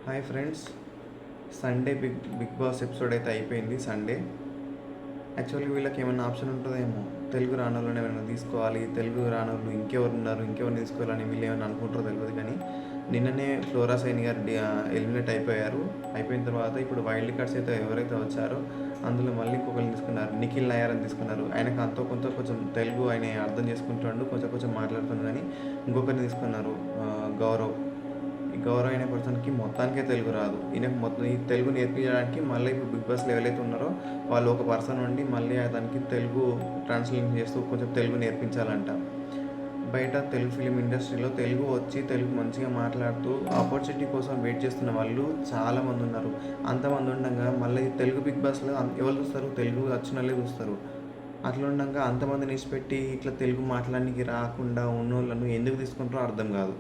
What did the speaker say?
Hi friends. Sunday Bigg Boss episode అయితే అయిపోయింది. Sunday actually వీళ్ళకి ఏమైనా ఆప్షన్ ఉంటుందేమో, తెలుగు రానోళ్ళని ఏమైనా తీసుకోవాలి, తెలుగు రానోళ్ళు ఇంకెవరు ఉన్నారు, ఇంకెవరిని తీసుకోవాలని వీళ్ళు ఏమైనా అనుకుంటారో తెలియదు. కానీ నిన్ననే ఫ్లోరా సైని గారు ఎలిమినేట్ అయిపోయారు. అయిపోయిన తర్వాత ఇప్పుడు వైల్డ్ కార్డ్స్ అయితే ఎవరైతే వచ్చారో అందులో మళ్ళీ ఇంకొకరిని తీసుకున్నారు, నిఖిల్ నాయర్ అని తీసుకున్నారు. ఆయనకు అంతో కొంచెం తెలుగు ఆయన అర్థం చేసుకుంటాడు, కొంచెం మాట్లాడుతుంది. కానీ ఇంకొకరిని తీసుకున్నారు, గౌరవ్. ఈ గౌరవ్ అనే పర్సన్కి మొత్తానికే తెలుగు రాదు. ఈయనకు మొత్తం ఈ తెలుగు నేర్పించడానికి మళ్ళీ ఇప్పుడు బిగ్ బాస్లో ఎవరైతే ఉన్నారో వాళ్ళు ఒక పర్సన్ ఉండి మళ్ళీ దానికి తెలుగు ట్రాన్స్లేషన్ చేస్తూ కొంచెం తెలుగు నేర్పించాలంట. బయట తెలుగు ఫిలిం ఇండస్ట్రీలో తెలుగు వచ్చి తెలుగు మంచిగా మాట్లాడుతూ ఆపర్చునిటీ కోసం వెయిట్ చేస్తున్న వాళ్ళు చాలామంది ఉన్నారు. అంతమంది ఉండగా మళ్ళీ తెలుగు బిగ్ బాస్లో ఎవరు చూస్తారు? తెలుగు వచ్చిన వాళ్ళే చూస్తారు. అట్లా ఉండగా అంతమందిని ఇచ్చిపెట్టి ఇట్లా తెలుగు మాట్లాడడానికి రాకుండా ఉన్నోళ్ళను ఎందుకు తీసుకుంటారో అర్థం కాదు.